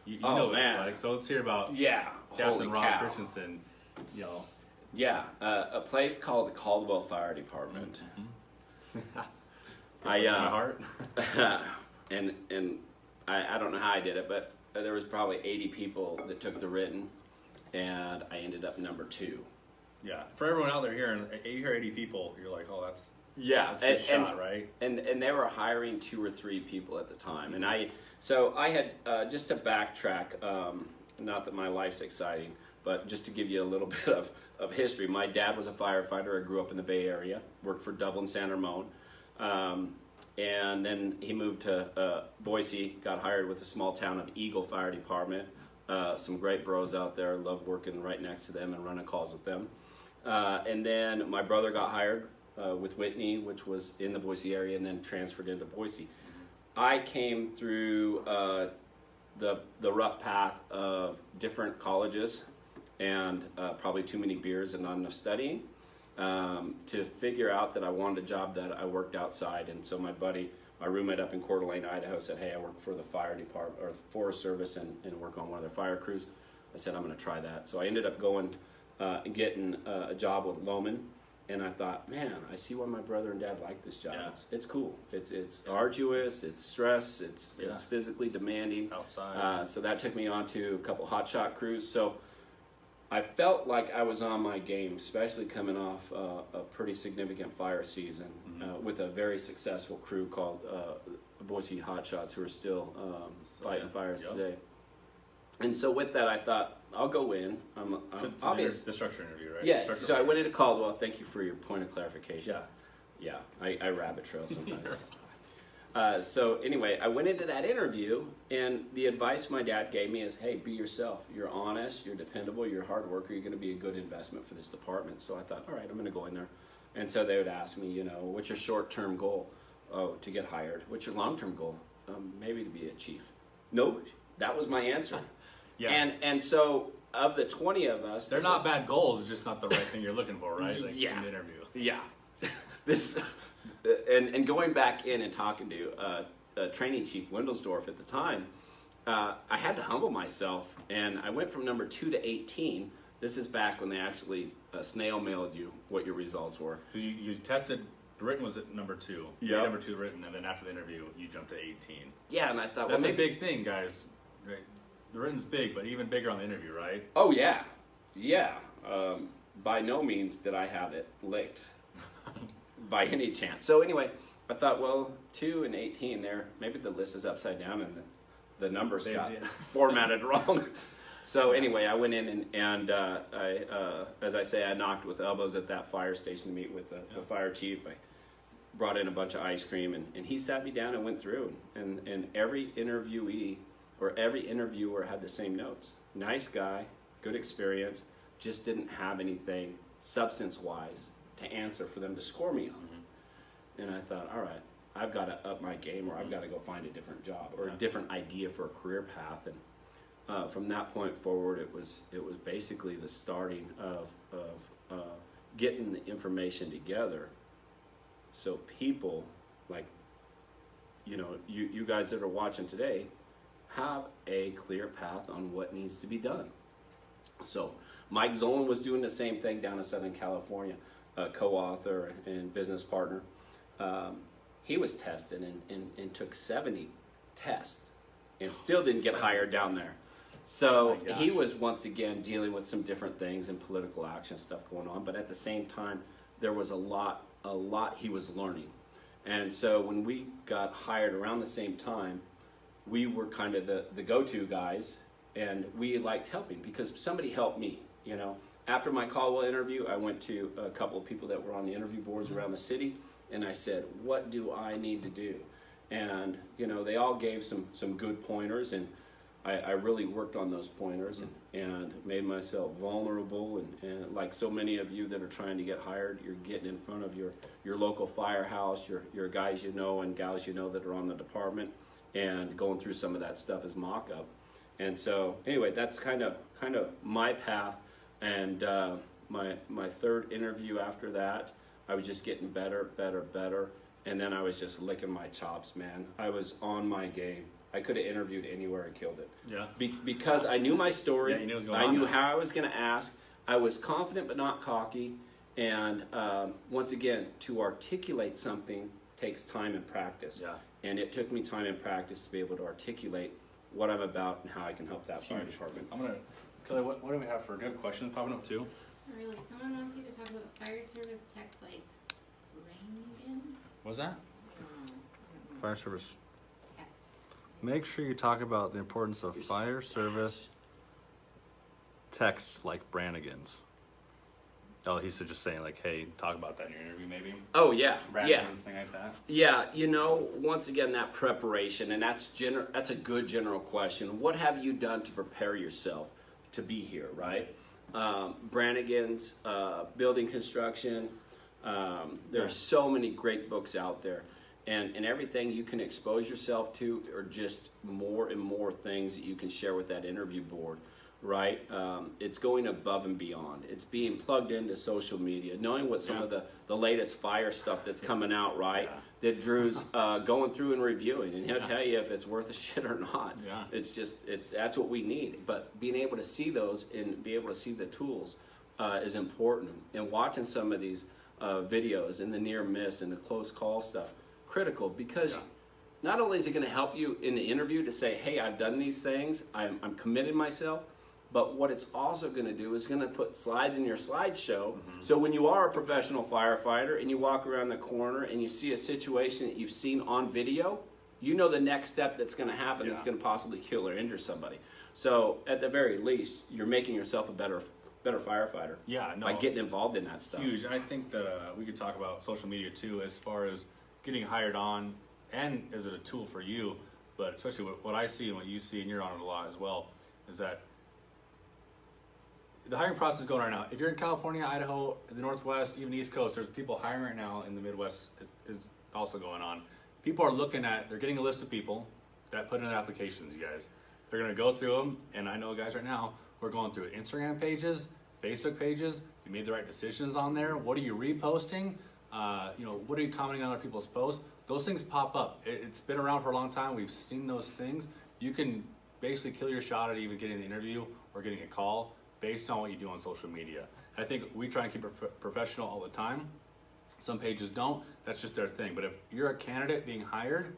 You Oh, know what man. it's like. So let's hear about Yeah, holy Captain Ron cow. Christensen. You know, Yeah, a place called the Caldwell Fire Department. my heart. and I don't know how I did it, but there was probably 80 people that took the written, and I ended up number 2. Yeah, for everyone out there hearing, you hear 80 people, you're like, oh, that's Yeah, a good shot, right? And they were hiring 2 or 3 people at the time, and I had just to backtrack. Not that my life's exciting, but just to give you a little bit of history. My dad was a firefighter. I grew up in the Bay Area, worked for Dublin San Ramon, and then he moved to Boise. Got hired with the small town of Eagle Fire Department. Some great bros out there. Loved working right next to them and running calls with them. And then my brother got hired with Whitney, which was in the Boise area, and then transferred into Boise. I came through the rough path of different colleges and probably too many beers and not enough studying to figure out that I wanted a job that I worked outside. And so my roommate up in Coeur d'Alene, Idaho, said, hey, I work for the fire department or the Forest Service and work on one of their fire crews. I said, I'm going to try that. So I ended up going and getting a job with Loman. And I thought, man, I see why my brother and dad like this job. Yeah. It's cool. It's arduous. It's stress. It's physically demanding. Outside. So that took me on to a couple hot shot crews. So I felt like I was on my game, especially coming off a pretty significant fire season with a very successful crew called Boise Hot Shots, who are still fighting fires today. And so with that, I thought, I'll go in. I'm obvious. The structure interview, right? Yeah, so I went into Caldwell. Thank you for your point of clarification. Yeah. Yeah, I rabbit trail sometimes. So anyway, I went into that interview, and the advice my dad gave me is, hey, be yourself. You're honest, you're dependable, you're a hard worker, you're going to be a good investment for this department. So I thought, all right, I'm going to go in there. And so they would ask me, you know, what's your short-term goal? Oh, to get hired. What's your long-term goal? Maybe to be a chief. No, that was my answer. Yeah. And so of the 20 of us, They're not bad goals, it's just not the right thing you're looking for, right? Like Yeah. in the interview. Yeah. And going back in and talking to training chief Wendelsdorf at the time, I had to humble myself, and I went from number 2 to 18. This is back when they actually snail mailed you what your results were. You tested, the written was at number 2. You Yep. had number 2 written, and then after the interview, you jumped to 18. Yeah, and I thought, That's well, a big thing, guys. The written's big, but even bigger on the interview, right? Oh yeah, yeah. By no means did I have it licked by any chance. So anyway, I thought, well, 2 and 18 there, maybe the list is upside down and the numbers got formatted wrong. So anyway, I went in and I, as I say, I knocked with elbows at that fire station to meet with the fire chief. I brought in a bunch of ice cream, and he sat me down and went through. And every interviewee or every interviewer had the same notes. Nice guy, good experience, just didn't have anything substance-wise to answer for them to score me on. And I thought, all right, I've got to up my game, or I've got to go find a different job or a different idea for a career path. And from that point forward, it was basically the starting of getting the information together, so people like you guys that are watching today have a clear path on what needs to be done. So Mike Zola was doing the same thing down in Southern California, a co-author and business partner. He was tested and took 70 tests and still didn't get hired down there. So he was once again dealing with some different things and political action stuff going on, but at the same time, there was a lot he was learning. And so when we got hired around the same time, we were kind of the go-to guys, and we liked helping because somebody helped me, you know. After my Caldwell interview, I went to a couple of people that were on the interview boards around the city, and I said, what do I need to do? And, you know, they all gave some good pointers, and I really worked on those pointers and made myself vulnerable. And like so many of you that are trying to get hired, you're getting in front of your local firehouse, your guys you know and gals you know that are on the department, and going through some of that stuff as mock-up. And so anyway, that's kind of my path. And my third interview after that, I was just getting better. and then I was just licking my chops, man. I was on my game. I could have interviewed anywhere and killed it. Yeah. Because I knew my story. Yeah, you knew what was going I on knew now. how I was going to ask. I was confident but not cocky. And once again, to articulate something takes time and practice. Yeah. And it took me time and practice to be able to articulate what I'm about and how I can help that fire department. I'm gonna, Kelly, what do we have for good questions popping up too? Really, someone wants you to talk about fire service techs like Rangan What's that? Fire service. techs. Make sure you talk about the importance of fire service texts like Brannigan's. Oh, he's just saying like, hey, talk about that in your interview, maybe. Oh yeah, yeah. Thing like that. Yeah, you know, once again, that preparation, and that's a good general question. What have you done to prepare yourself to be here, right? Brannigan's, building construction. There's so many great books out there, and everything you can expose yourself to are just more and more things that you can share with that interview board. Right, it's going above and beyond. It's being plugged into social media, knowing what some of the latest fire stuff that's coming out. Right, that Drew's going through and reviewing, and he'll tell you if it's worth a shit or not. Yeah. It's that's what we need. But being able to see those and be able to see the tools is important. And watching some of these videos and the near miss and the close call stuff, critical, because not only is it going to help you in the interview to say, hey, I've done these things, I'm committed myself. But what it's also going to do is going to put slides in your slideshow. So when you are a professional firefighter and you walk around the corner and you see a situation that you've seen on video, you know the next step that's going to happen that's going to possibly kill or injure somebody. So at the very least, you're making yourself a better firefighter. Yeah, no. By getting involved in that stuff. Huge. And I think that we could talk about social media too, as far as getting hired on, and is it a tool for you? But especially what I see and what you see, and you're on it a lot as well, is that the hiring process is going right now. If you're in California, Idaho, the Northwest, even East Coast, there's people hiring right now. In the Midwest is also going on. People are looking at, they're getting a list of people that put in their applications, you guys. They're gonna go through them, and I know guys right now, we're going through Instagram pages, Facebook pages. You made the right decisions on there. What are you reposting? What are you commenting on other people's posts? Those things pop up. It's been around for a long time. We've seen those things. You can basically kill your shot at even getting the interview or getting a call based on what you do on social media. I think we try and keep it professional all the time. Some pages don't. That's just their thing. But if you're a candidate being hired,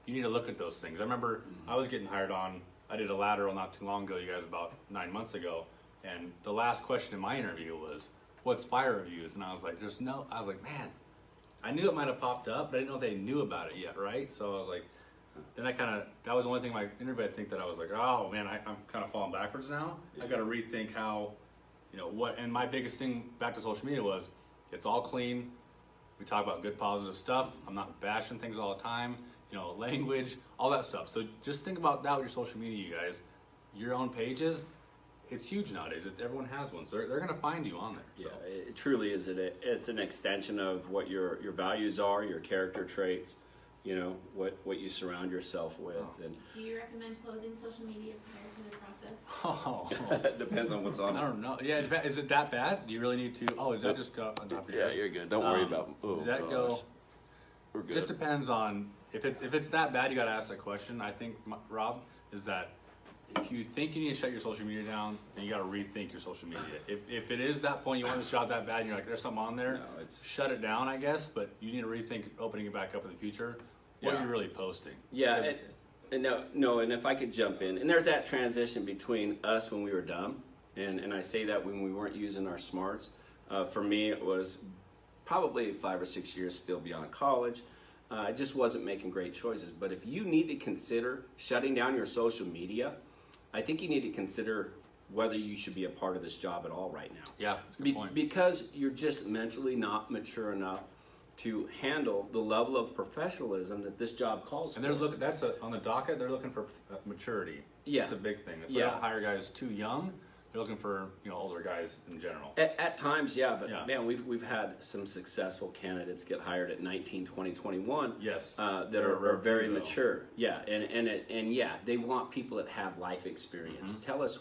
you need to look at those things. I remember I was getting hired on. I did a lateral not too long ago, you guys, about 9 months ago. And the last question in my interview was, what's Firereviews? And I was like, man, I knew it might have popped up, but I didn't know they knew about it yet, right? So I was like, then that was the only thing in my interview, I think that I was like, oh man, I'm kind of falling backwards now. I got to rethink how, and my biggest thing back to social media was, it's all clean. We talk about good, positive stuff. I'm not bashing things all the time, language, all that stuff. So just think about that with your social media, you guys. Your own pages, it's huge nowadays. Everyone has one, so they're going to find you on there. So. Yeah, it truly is. It's an extension of what your values are, your character traits. What you surround yourself with. And Do you recommend closing social media prior to the process? Oh, it depends on what's on I it. don't know. Yeah, is it that bad? Do you really need to? Oh, did that just go on top of your Yeah, head? you're good. Don't worry about. Oh, Did that gosh. go? We're good. Just depends on if it's that bad. You got to ask that question. I think Rob is that if you think you need to shut your social media down, then you got to rethink your social media. If it is that point you want to shut that bad, and you're like, there's something on there. No, it's- shut it down, I guess. But you need to rethink opening it back up in the future. What are you really posting? Yeah, and if I could jump in, and there's that transition between us when we were dumb, and I say that when we weren't using our smarts. For me, it was probably 5 or 6 years still beyond college. I just wasn't making great choices. But if you need to consider shutting down your social media, I think you need to consider whether you should be a part of this job at all right now. Yeah, that's a good point. Because you're just mentally not mature enough to handle the level of professionalism that this job calls And for. they're looking. On the docket. They're looking for maturity. Yeah. That's a big thing. That's why they Yeah. don't hire guys too young. They're looking for older guys in general. At times, yeah, but Yeah. man, we've had some successful candidates get hired at 19, 20, 21. Yes. That are very though. mature. Yeah, and yeah, they want people that have life experience. Mm-hmm. Tell us,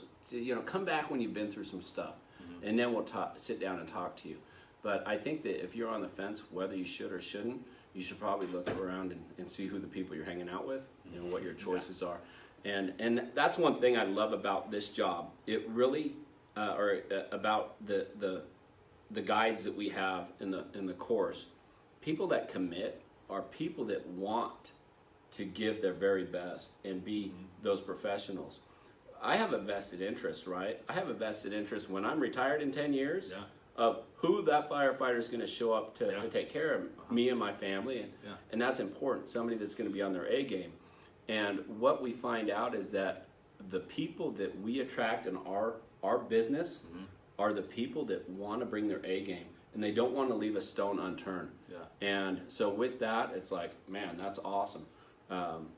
come back when you've been through some stuff, Mm-hmm. and then we'll sit down and talk to you. But I think that if you're on the fence, whether you should or shouldn't, you should probably look around and see who the people you're hanging out with and what your choices are. And that's one thing I love about this job. It really, about the guides that we have in the course. People that commit are people that want to give their very best and be those professionals. I have a vested interest, right? I have a vested interest when I'm retired in 10 years of who that firefighter is going to show up to take care of me and my family. And that's important. Somebody that's going to be on their A game. And what we find out is that the people that we attract in our business are the people that want to bring their A game. And they don't want to leave a stone unturned. And so with that, it's like, man, that's awesome.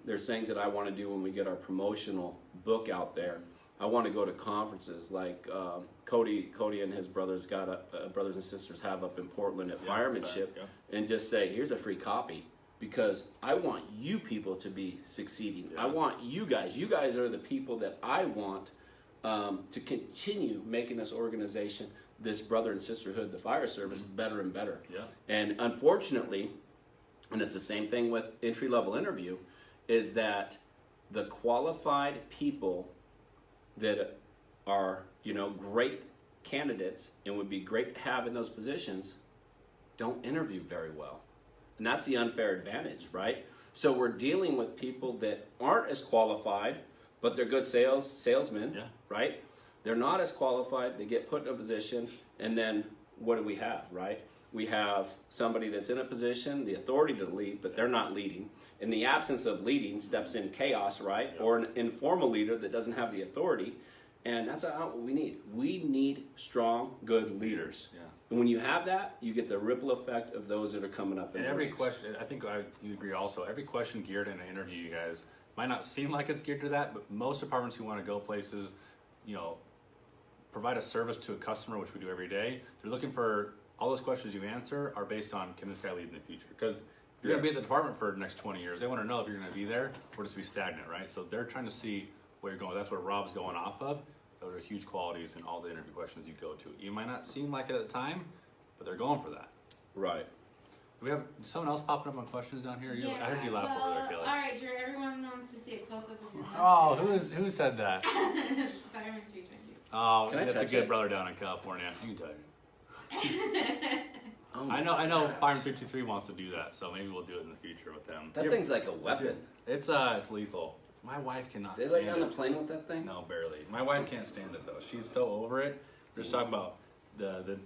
There's things that I want to do when we get our promotional book out there. I want to go to conferences like Cody and his brothers brothers and sisters have up in Portland at Firemanship, and just say, here's a free copy, because I want you people to be succeeding. I want you guys are the people that I want to continue making this organization, this brother and sisterhood, the fire service, better and better. And unfortunately, and it's the same thing with entry-level interview, is that the qualified people that are, great candidates and would be great to have in those positions don't interview very well. And that's the unfair advantage, right? So we're dealing with people that aren't as qualified, but they're good salesmen, right? They're not as qualified, they get put in a position, and then what do we have, right? We have somebody that's in a position, the authority to lead, but they're not leading. In the absence of leading, steps in chaos, right? Or an informal leader that doesn't have the authority. And that's not what we need. We need strong, good leaders. And when you have that, you get the ripple effect of those that are coming up. And every question, I think you agree also, every question geared in an interview, you guys, might not seem like it's geared to that, but most departments who want to go places, provide a service to a customer, which we do every day, they're looking for all those questions you answer are based on, can this guy lead in the future? Because you're going to be at the department for the next 20 years. They want to know if you're going to be there or just be stagnant, right? So they're trying to see where you're going. That's what Rob's going off of. Those are huge qualities in all the interview questions you go to. You might not seem like it at the time, but they're going for that. Right. Do we have someone else popping up on questions down here? I heard you laugh over there, Kelly. All right, Drew, everyone wants to see a close-up of your Oh, who said that? Fireman 322. Oh, Can I that's a touch good it? brother down in California. You can touch it. I know Fireman 323 wants to do that, so maybe we'll do it in the future with them. That thing's like a weapon. It's lethal. My wife cannot They stand let it. you on the plane with that thing? No, barely. My wife can't stand it though. She's so over it. We're just talking about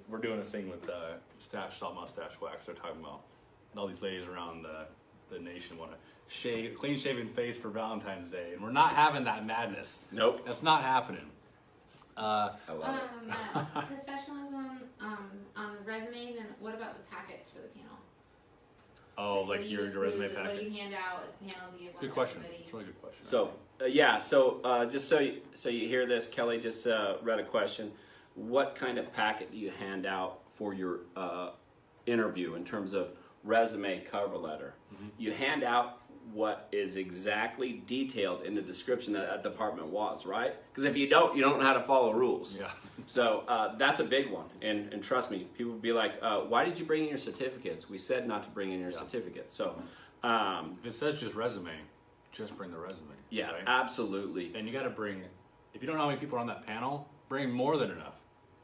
we're doing a thing with salt mustache wax. They're talking about all these ladies around the nation want to clean shaven face for Valentine's Day, and we're not having that madness. Nope. That's not happening. I love it. Professionalism on resumes, and what about the packets for the panel? Oh, what like do your you resume include? What do packet. you hand out as panels? Do you give one Good to question. everybody? It's a really good question. So just so you hear this, Kelly just read a question. What kind of packet do you hand out for your interview in terms of resume, cover letter? You hand out what is exactly detailed in the description that department wants, right? Because if you don't know how to follow rules. Yeah. So that's a big one. And trust me, people will be like, why did you bring in your certificates? We said not to bring in your certificates. So If it says just resume, just bring the resume. yeah, right? absolutely. And you got to bring, if you don't know how many people are on that panel, bring more than enough.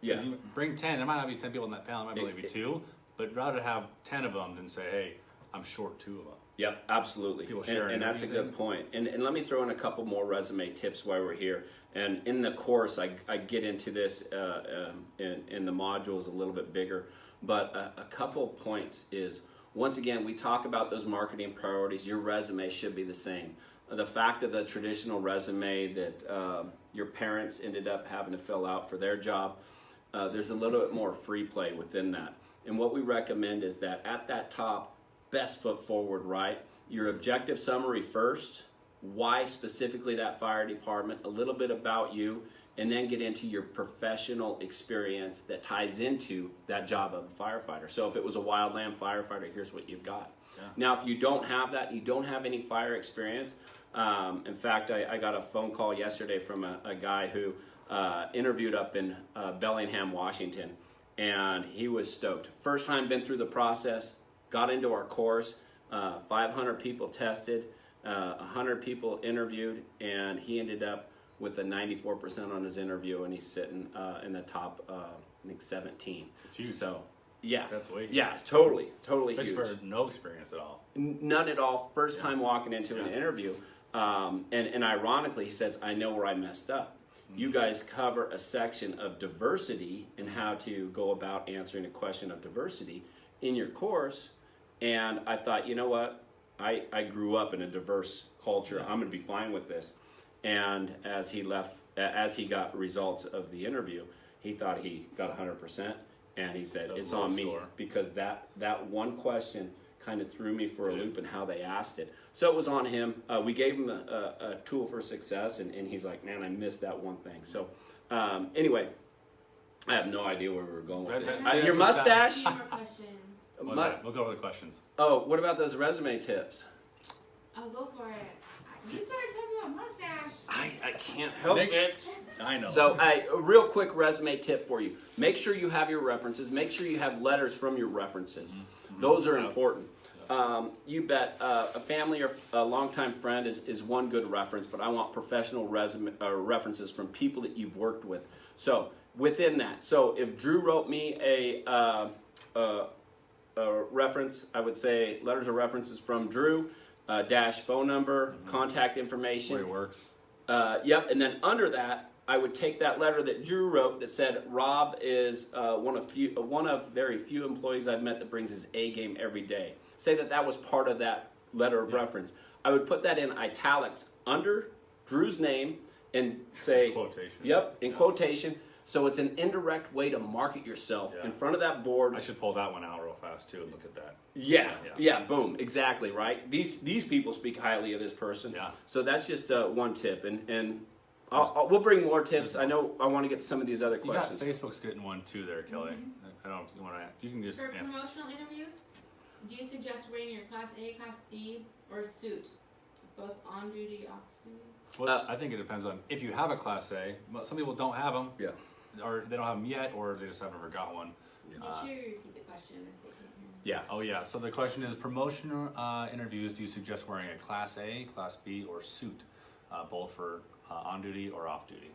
Yeah. You bring 10. There might not be 10 people on that panel. There might only be 2. But rather have 10 of them than say, hey, I'm short 2 of them. Yep, absolutely. People sharing And that's a everything. good point. And let me throw in a couple more resume tips while we're here. And in the course, I get into this in the modules a little bit bigger. But a couple points is, once again, we talk about those marketing priorities. Your resume should be the same. The fact of the traditional resume that your parents ended up having to fill out for their job, there's a little bit more free play within that. And what we recommend is that at that top, best foot forward, right? Your objective summary first, why specifically that fire department, a little bit about you, and then get into your professional experience that ties into that job of a firefighter. So if it was a wildland firefighter, here's what you've got. Yeah. Now, if you don't have that, you don't have any fire experience. In fact, I got a phone call yesterday from a guy who interviewed up in Bellingham, Washington, and he was stoked. First time been through the process, got into our course, 500 people tested, 100 people interviewed, and he ended up with a 94% on his interview, and he's sitting in the top, I think 17. It's huge. So, yeah. That's way huge. Yeah, totally That's huge. for no experience at all. None at all. First time walking into an interview. And ironically, he says, I know where I messed up. You guys cover a section of diversity and how to go about answering a question of diversity in your course. And I thought, you know what? I grew up in a diverse culture. I'm going to be fine with this. And as he got results of the interview, he thought he got 100%. And he said, That was it's a low on me, score. because that one question kind of threw me for a loop in how they asked it. So it was on him. We gave him a tool for success, and he's like, man, I missed that one thing. So anyway, I have no idea where we were going with this. That's Your that. mustache? Few more questions. What's that? We'll go over the questions. Oh, what about those resume tips? I'll go for it. You started talking about mustache. I can't help it. I know. So a real quick resume tip for you. Make sure you have your references. Make sure you have letters from your references. Those are important. You bet. A family or a longtime friend is one good reference, but I want professional references from people that you've worked with. So within that, so if Drew wrote me a reference, I would say letters of references from Drew, dash phone number, contact information. Where it works. Yep, and then under that, I would take that letter that Drew wrote that said Rob is one of very few employees I've met that brings his A game every day. Say that was part of that letter of reference. I would put that in italics under Drew's name and say Quotation. Yep, in quotation. So it's an indirect way to market yourself in front of that board. I should pull that one out real fast too and look at that. Yeah, boom, exactly, right? These people speak highly of this person. Yeah. So that's just one tip, and we'll bring more tips. I know I want to get to some of these other You got questions. Facebook's getting one too there, Kelly. I don't know if you want to. You can just For answer. promotional interviews, do you suggest wearing your Class A, Class B, or suit? Both on duty, off duty? Well, I think it depends on if you have a Class A. Some people don't have them. Yeah. Or they don't have them yet, or they just haven't ever got one. Make sure you repeat the question if they can't hear. Yeah. Oh yeah. So the question is: promotional interviews. Do you suggest wearing a Class A, Class B, or suit, both for on duty or off duty?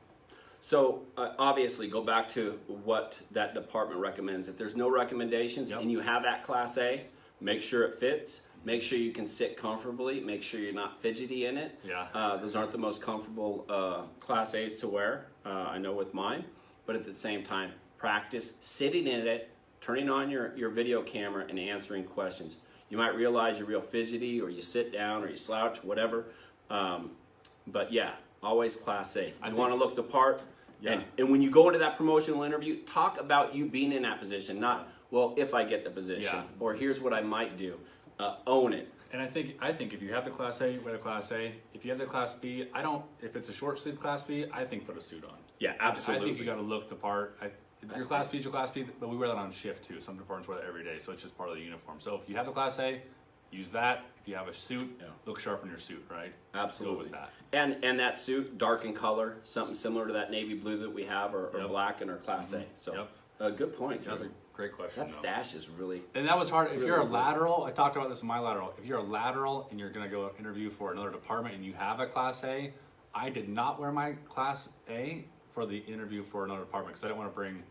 So obviously, go back to what that department recommends. If there's no recommendations and you have that Class A, make sure it fits. Make sure you can sit comfortably. Make sure you're not fidgety in it. Yeah. Those aren't the most comfortable Class A's to wear. I know with mine. But at the same time, practice sitting in it, turning on your video camera and answering questions. You might realize you're real fidgety, or you sit down, or you slouch, whatever. But yeah, always Class A. You want to look the part. Yeah. And when you go into that promotional interview, talk about you being in that position, not, well, if I get the position, or here's what I might do. Own it. And I think if you have the Class A, wear the Class A. If you have the Class B, if it's a short sleeve Class B, I think put a suit on. Yeah, absolutely. I think you got to look the part. Your Class B is your Class B, but we wear that on shift too. Some departments wear that every day, so it's just part of the uniform. So if you have the Class A, use that. If you have a suit, look sharp in your suit, right? Absolutely. Go with that. And that suit, dark in color, something similar to that navy blue that we have, or black in our Class A. So, good point, That's a Drew. great question. That stash is really... And that was hard. If really you're a good. lateral, I talked about this in my lateral. If you're a lateral and you're going to go interview for another department and you have a Class A, I did not wear my Class A for the interview for another department because I didn't want to bring.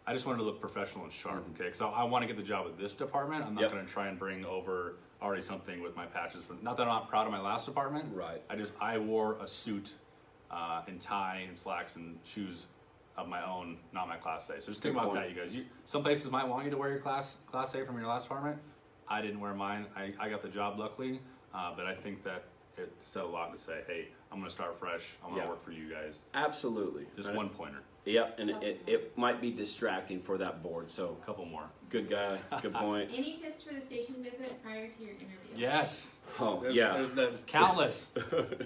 I just wanted to look professional and sharp, okay? Because I want to get the job at this department. I'm not going to try and bring over already something with my patches. Not that I'm not proud of my last department. Right. I wore a suit and tie and slacks and shoes of my own, not my Class A. So just think Good about point. that, you guys. Some places might want you to wear your Class A from your last department. I didn't wear mine. I got the job luckily, but I think that it said a lot to say, hey, I'm going to start fresh. I'm going to work for you guys. Absolutely. Just one pointer. Yep, and it might be distracting for that board, so A couple more. good guy, good point. Any tips for the station visit prior to your interview? Yes. Oh, There's countless.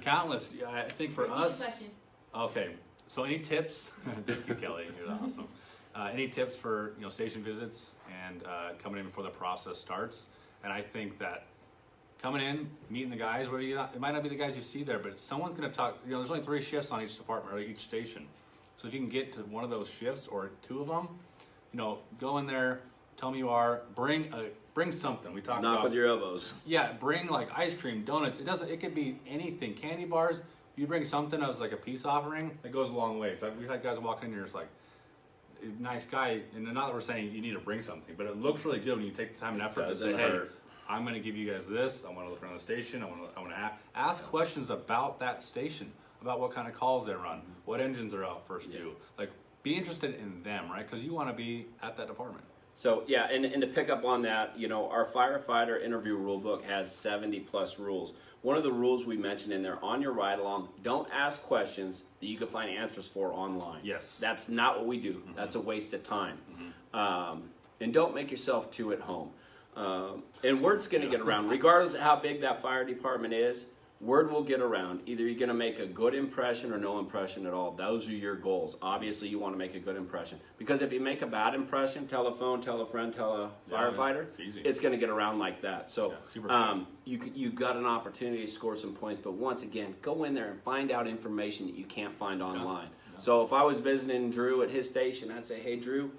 Countless. Yeah, I think for Repeat the us. question. Okay. So any tips? Thank you, Kelly. You're awesome. Any tips for station visits and coming in before the process starts? And I think that coming in, meeting the guys, it might not be the guys you see there, but someone's going to talk. There's only 3 shifts on each department or each station. So if you can get to one of those shifts or 2 of them, go in there, tell me you are. Bring something. We talked Knock about with your elbows. yeah. Bring like ice cream, donuts. It could be anything. Candy bars. You bring something as like a peace offering. It goes a long way. So we've had guys walk in here. It's like nice guy, and not that we're saying you need to bring something, but it looks really good when you take the time and effort to say, Doesn't hey. hurt. I'm going to give you guys this. I want to look around the station. I want to ask questions about that station, about what kind of calls they run, what engines are out first due. Like, be interested in them, right? Because you want to be at that department. So yeah, and to pick up on that, you know, our firefighter interview rule book has 70 plus rules. One of the rules we mentioned in there on your ride along, don't ask questions that you can find answers for online. Yes. That's not what we do. That's a waste of time. And don't make yourself too at home. And word's going to get around, regardless of how big that fire department is. Word will get around. Either you're going to make a good impression or no impression at all. Those are your goals. Obviously, you want to make a good impression. Because if you make a bad impression, tell a phone, tell a friend, tell a firefighter, it's easy. it's going to get around like that. So super you got an opportunity to score some points. But once again, go in there and find out information that you can't find online. So if I was visiting Drew at his station, I'd say, hey, Drew,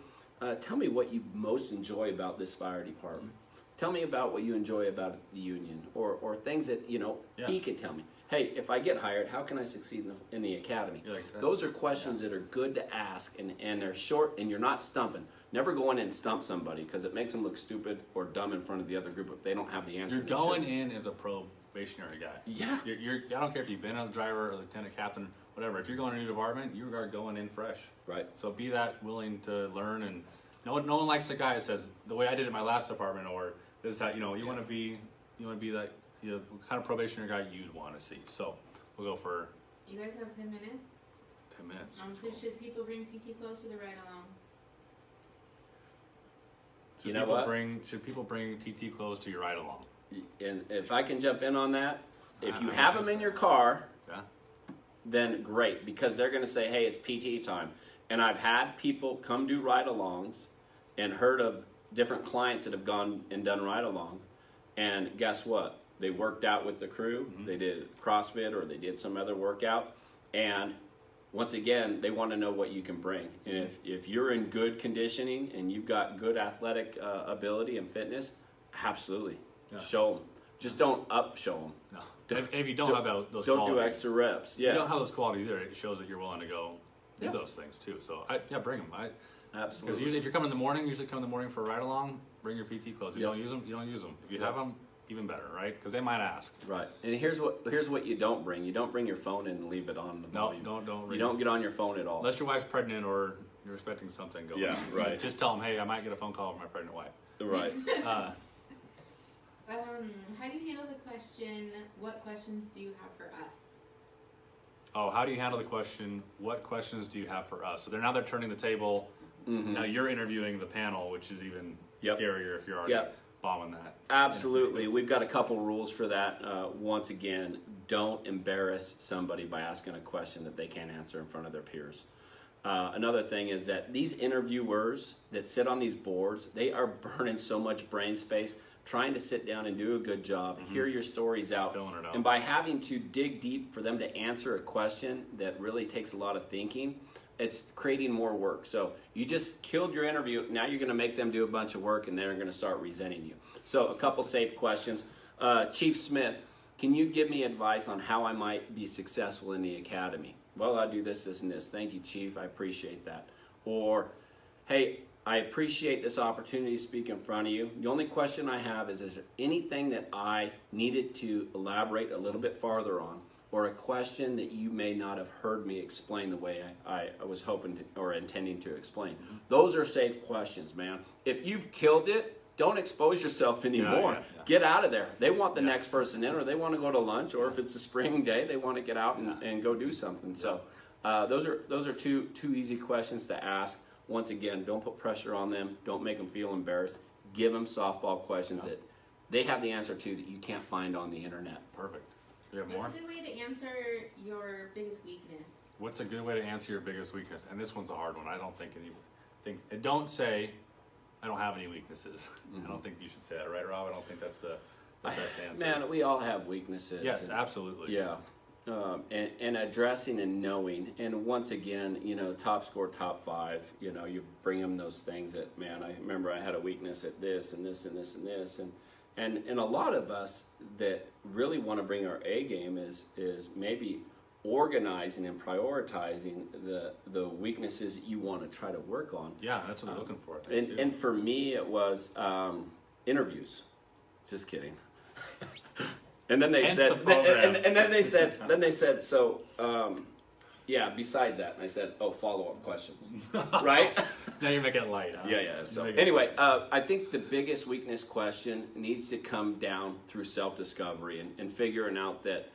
tell me what you most enjoy about this fire department. Tell me about what you enjoy about the union, or things that, you know, he can tell me. Hey, if I get hired, how can I succeed in the academy? Those are questions that are good to ask, and they're short, and you're not stumping. Never go in and stump somebody, because it makes them look stupid or dumb in front of the other group if they don't have the answer. You're going in as a probationary guy. Yeah. I don't care if you've been a driver or lieutenant captain, whatever. If you're going to a new department, you are going in fresh. Right. So be that willing to learn, and no one likes the guy that says the way I did in my last department, or this is how you want to be that the kind of probationary guy you'd want to see. So we'll go for You guys have 10 minutes. 10 minutes. So should people bring PT clothes to the ride along? Should people bring PT clothes to your ride along? And if I can jump in on that, if you have them in your car, then great, because they're going to say, hey, it's PT time. And I've had people come do ride-alongs and heard of different clients that have gone and done ride-alongs, and guess what? They worked out with the crew, they did CrossFit, or they did some other workout, and once again, they want to know what you can bring. And if you're in good conditioning and you've got good athletic ability and fitness, absolutely, show them. Just don't show them. No. If you don't have those don't qualities, do extra reps. Yeah. If you don't have those qualities either, it shows that you're willing to go do those things too. So bring them. Absolutely. Because usually if you're coming in the morning, for a ride along, bring your PT clothes. If you don't use them, you don't use them. If you have them, even better, right? Because they might ask. Right. And here's what you don't bring. You don't bring your phone in and leave it on. No, don't. You don't get on your phone at all. Unless your wife's pregnant or you're expecting something. Yeah, right. Just tell them, hey, I might get a phone call from my pregnant wife. Right. How do you handle the question, what questions do you have for us? Oh, how do you handle the question, what questions do you have for us? So they're turning the table. Now you're interviewing the panel, which is even scarier if you're already bombing that. Absolutely. We've got a couple rules for that. Once again, don't embarrass somebody by asking a question that they can't answer in front of their peers. Another thing is that these interviewers that sit on these boards, they are burning so much brain space trying to sit down and do a good job, hear your stories out. Filling it out. And by having to dig deep for them to answer a question that really takes a lot of thinking, it's creating more work. So you just killed your interview. Now you're going to make them do a bunch of work, and they're going to start resenting you. So a couple safe questions. Chief Smith, can you give me advice on how I might be successful in the academy? Well, I do this, this, and this. Thank you, Chief. I appreciate that. Or, hey, I appreciate this opportunity to speak in front of you. The only question I have is there anything that I needed to elaborate a little bit farther on, or a question that you may not have heard me explain the way I was hoping to, or intending to explain? Those are safe questions, man. If you've killed it, don't expose yourself anymore. Get out of there. They want the next person in, or they want to go to lunch, or if it's a spring day, they want to get out and go do something. So those are two easy questions to ask. Once again, don't put pressure on them. Don't make them feel embarrassed. Give them softball questions that they have the answer to that you can't find on the internet. Perfect. Do you have more? What's a good way to answer your biggest weakness? What's a good way to answer your biggest weakness? And this one's a hard one. I don't think don't say, I don't have any weaknesses. I don't think you should say that, right, Rob? I don't think that's the best answer. Man, we all have weaknesses. Yes, absolutely. Yeah. and addressing and knowing. And once again, you know, TopScore, top 5, you know, you bring them those things that, man, I remember I had a weakness at this and this and this and this. And a lot of us that really want to bring our A game is maybe organizing and prioritizing the weaknesses that you want to try to work on. Yeah, that's what we're looking for. I think, too. And for me, it was interviews. Just kidding. And then they Hence said, the program. and then they said, so, yeah, besides that, and I said, oh, follow-up questions, right? Now you're making it light, huh? Yeah. So You're making it anyway, light. I think the biggest weakness question needs to come down through self-discovery and figuring out that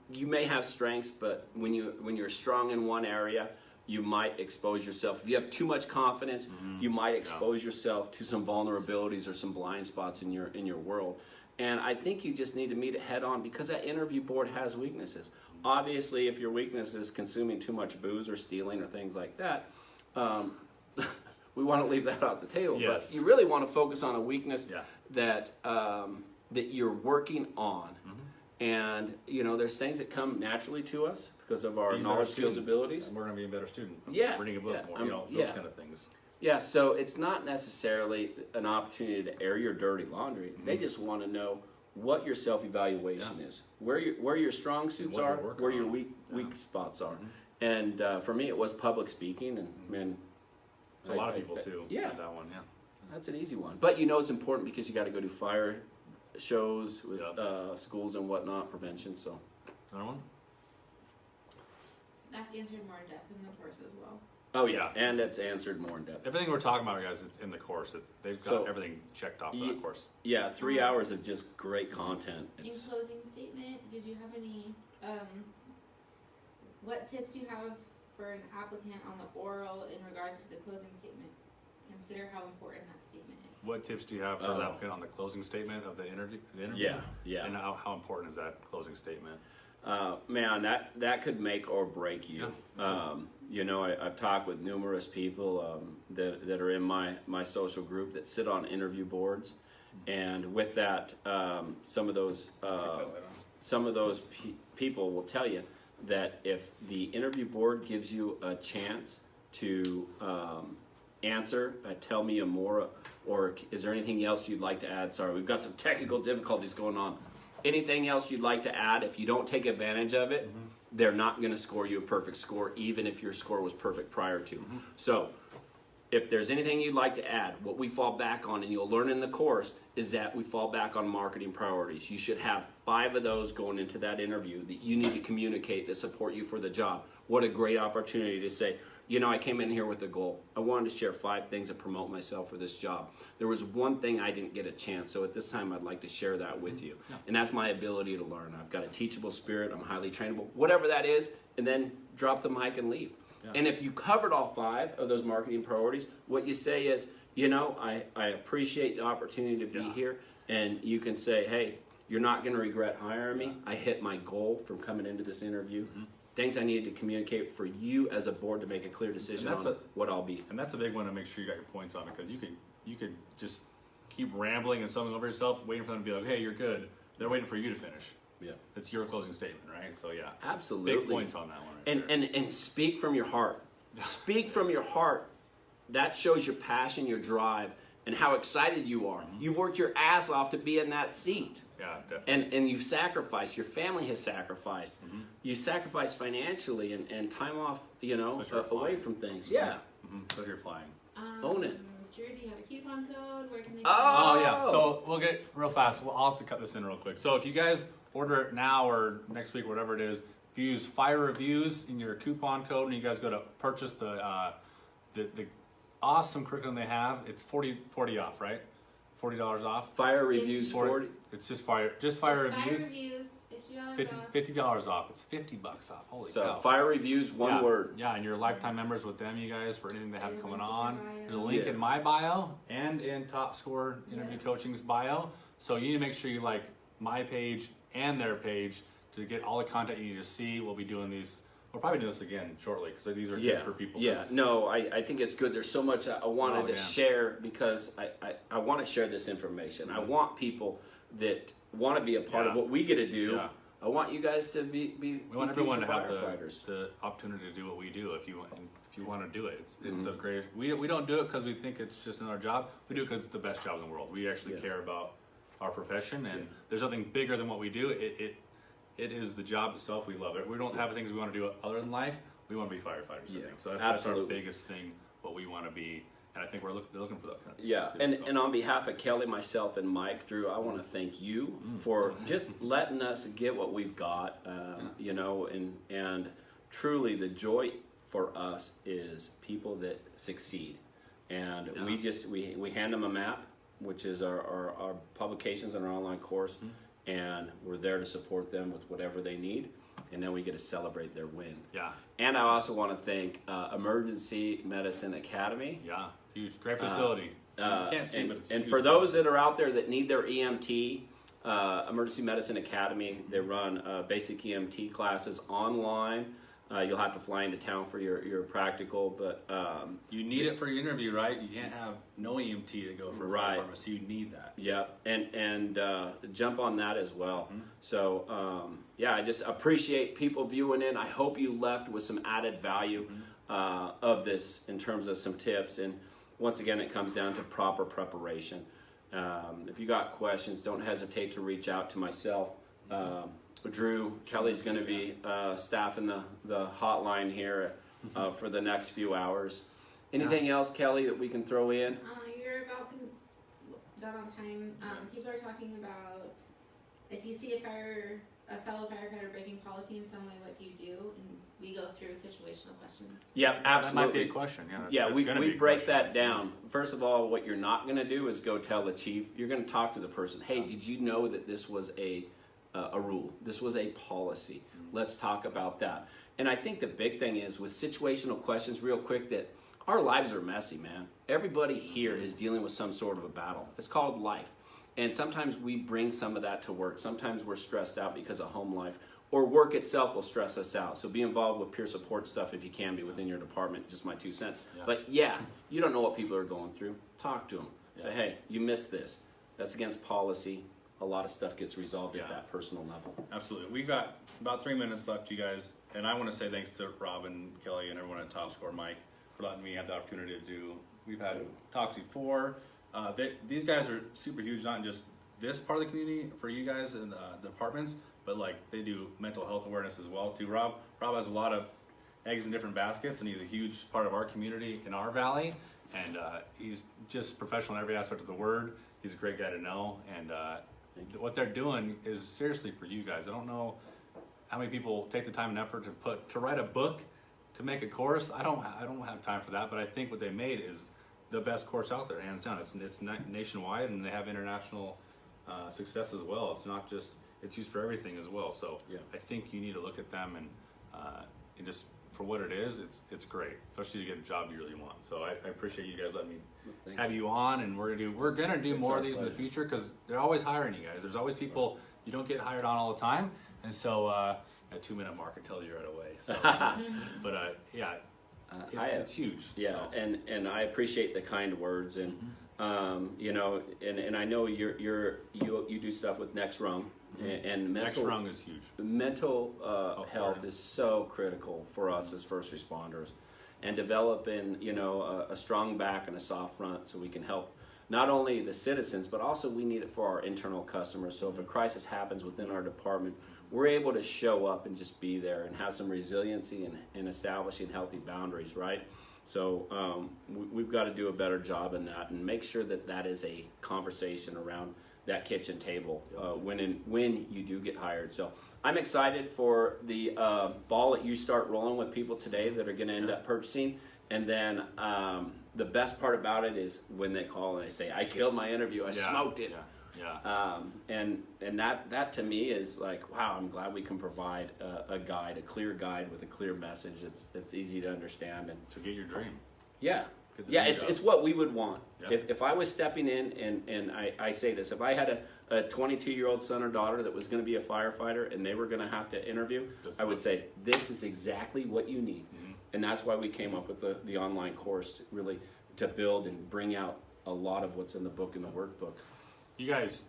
you may have strengths, but when you're strong in one area, you might expose yourself. If you have too much confidence, you might expose yourself to some vulnerabilities or some blind spots in your world. And I think you just need to meet it head on, because that interview board has weaknesses. Obviously, if your weakness is consuming too much booze or stealing or things like that, we want to leave that off the table. Yes. But you really want to focus on a weakness Yeah. that you're working on. And, you know, there's things that come naturally to us because of our Being a better knowledge, skills, student. abilities. And we're going to be a better student. Yeah, Reading a book yeah, more, those yeah. kind of things. Yeah, so it's not necessarily an opportunity to air your dirty laundry. They just want to know what your self-evaluation is, where your strong suits what you're are, working where your on. weak spots are. And for me, it was public speaking, and man, There's a lot of people, too, yeah. with that one, yeah. That's an easy one. But you know it's important because you got to go do fire shows with Yep. schools and whatnot, prevention. So Another one? That's answered more in depth in the course as well. oh yeah, and it's answered more in depth. Everything we're talking about, guys, it's in the course. They've got So, everything checked off for ye- that course. Yeah, 3 hours of just great content. In It's, closing statement, did you have any, what tips do you have for an applicant on the oral in regards to the closing statement? Consider how important that statement is. What tips do you have for the applicant on the closing statement of the interview? yeah. And how important is that closing statement? Man, that could make or break you. You know, I've talked with numerous people that are in my social group that sit on interview boards, and with that, some of those people will tell you that if the interview board gives you a chance to answer, tell me more, or is there anything else you'd like to add? Sorry, we've got some technical difficulties going on. Anything else you'd like to add? If you don't take advantage of it, they're not going to score you a perfect score, even if your score was perfect prior to. So, if there's anything you'd like to add, what we fall back on, and you'll learn in the course, is that we fall back on marketing priorities. You should have 5 of those going into that interview that you need to communicate that support you for the job. What a great opportunity to say, you know, I came in here with a goal. I wanted to share 5 things that promote myself for this job. There was one thing I didn't get a chance, so at this time I'd like to share that with you. And that's my ability to learn. I've got a teachable spirit, I'm highly trainable, whatever that is, and then drop the mic and leave. And if you covered all 5 of those marketing priorities, what you say is, you know, I appreciate the opportunity to be here, and you can say, hey, you're not going to regret hiring me. I hit my goal from coming into this interview. Things I needed to communicate for you as a board to make a clear decision on what I'll be. And that's a big one to make sure you got your points on it, because you could just keep rambling and stumbling over yourself, waiting for them to be like, hey, you're good. They're waiting for you to finish. Yeah. It's your closing statement, right? So yeah. Absolutely. Big points on that one right And there. and speak from your heart. Speak from your heart. That shows your passion, your drive, and how excited you are. You've worked your ass off to be in that seat. Yeah, definitely. And you've sacrificed. Your family has sacrificed. You sacrificed financially and time off, you know, But you're away flying. from things. Yeah. So you're flying. Own it. Drew, do you have a coupon code? Where can they Oh yeah. So we'll get real fast. I'll have to cut this in real quick. So if you guys order it now or next week, whatever it is, if you use Firereviews in your coupon code and you guys go to purchase the awesome curriculum they have, it's 40 off, right? $40 off. Firereviews 40. It's just Fire Fire Reviews. reviews, $50 off. $50 off. It's $50 off. Holy So cow. Firereviews, one Yeah, word. Yeah, and you're lifetime members with them, you guys, for anything they have There's a coming link in on. your bio. There's a link in my bio and in TopScore Interview Yeah. Coaching's bio. So you need to make sure you like my page and their page to get all the content you need to see. We'll be doing these. We'll probably do this again shortly because these are good for people. Yeah, no, I think it's good. There's so much I wanted to share because I want to share this information. I want people that want to be a part of what we get to do I want you guys to be We want everyone to have firefighters. the opportunity to do what we do. If you want to do it, it's the greatest. We don't do it because we think it's just another job. We do it because it's the best job in the world. We actually care about our profession, and there's nothing bigger than what we do. It is the job itself. We love it. We don't have things we want to do other than life. We want to be firefighters. I think. So that's our biggest thing. What we want to be. And I think they're looking for that kind of thing too, and on behalf of Kelly, myself, and Mike, Drew, I want to thank you for just letting us get what we've got, you know, and truly the joy for us is people that succeed. And we hand them a map, which is our publications and our online course, and we're there to support them with whatever they need. And then we get to celebrate their win. Yeah. And I also want to thank Emergency Medicine Academy. Yeah, huge, great facility. You can't see, but it's and huge. for those that are out there that need their EMT, Emergency Medicine Academy, they run basic EMT classes online. You'll have to fly into town for your practical, but you need it for your interview, right? You can't have no EMT to go for a fire department, so you need that. Yeah, and jump on that as well. So yeah, I just appreciate people viewing in. I hope you left with some added value of this in terms of some tips. And once again, it comes down to proper preparation. If you got questions, don't hesitate to reach out to myself. Drew, Kelly's going to be staffing the hotline here for the next few hours. Anything else, Kelly, that we can throw in? You're about done on time. People are talking about if you see a fellow firefighter breaking policy in some way, what do you do? And we go through situational questions. Yeah, absolutely. That might be a question. Yeah, we break that down. First of all, what you're not going to do is go tell the chief. You're going to talk to the person. Hey, did you know that this was a rule? This was a policy. Let's talk about that. And I think the big thing is with situational questions, real quick, that our lives are messy, man. Everybody here is dealing with some sort of a battle. It's called life. And sometimes we bring some of that to work. Sometimes we're stressed out because of home life, or work itself will stress us out. So be involved with peer support stuff if you can be within your department. Just my 2 cents. Yeah. But yeah, you don't know what people are going through. Talk to them. Say, hey, you missed this. That's against policy. A lot of stuff gets resolved at that personal level. Absolutely. We've got about 3 minutes left, you guys. And I want to say thanks to Rob and Kelly and everyone at TopScore, Mike, for letting me have the opportunity to do. We've had talks before. These guys are super huge, not just this part of the community for you guys in the departments, but like they do mental health awareness as well too. Rob has a lot of eggs in different baskets, and he's a huge part of our community in our valley. And he's just professional in every aspect of the word. He's a great guy to know, and what they're doing is seriously for you guys. I don't know how many people take the time and effort to write a book, to make a course. I don't have time for that, but I think what they made is the best course out there, hands down. It's nationwide, and they have international success as well. It's not just, it's used for everything as well. So I think you need to look at them and just for what it is, it's great, especially to get a job you really want. So I appreciate you guys letting me have you on, and we're gonna do more of these in the future because they're always hiring you guys. There's always people you don't get hired on all the time, and so a 2-minute mark it tells you right away. So, but it's huge. Yeah, so. and I appreciate the kind words, and you know, and I know you do stuff with Next Rung, and mental, Next Rung is huge. Mental health is so critical for us as first responders, and developing a strong back and a soft front so we can help not only the citizens, but also we need it for our internal customers. So if a crisis happens within our department, we're able to show up and just be there and have some resiliency and establishing healthy boundaries, right? So we've got to do a better job in that and make sure that is a conversation around that kitchen table when you do get hired. So I'm excited for the ball that you start rolling with people today that are going to end up purchasing. And then the best part about it is when they call and they say, I killed my interview, I smoked it. And that to me is like, wow, I'm glad we can provide a clear guide with a clear message. It's easy to understand and to get your dream. It's what we would want. If I was stepping in, and I say this, if I had a 22-year-old son or daughter that was going to be a firefighter and they were going to have to interview, I would say, this is exactly what you need. And that's why we came up with the online course to build and bring out a lot of what's in the book and the workbook. You guys,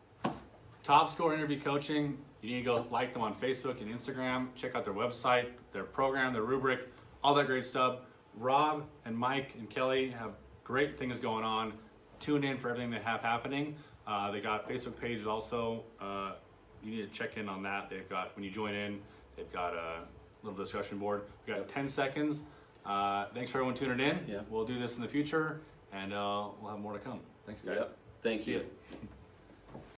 TopScore interview coaching, You need to go like them on Facebook and Instagram. Check out their website, their program, their rubric, all that great stuff. Rob and Mike and Kelly have great things going on. Tune in for everything they have happening. They got Facebook pages also. You need to check in on that. They've got, when you join in, they've got a little discussion board. We got 10 seconds. Thanks for everyone tuning in. Yeah. We'll do this in the future, and we'll have more to come. Thanks, guys. Yep. Thank See you. ya.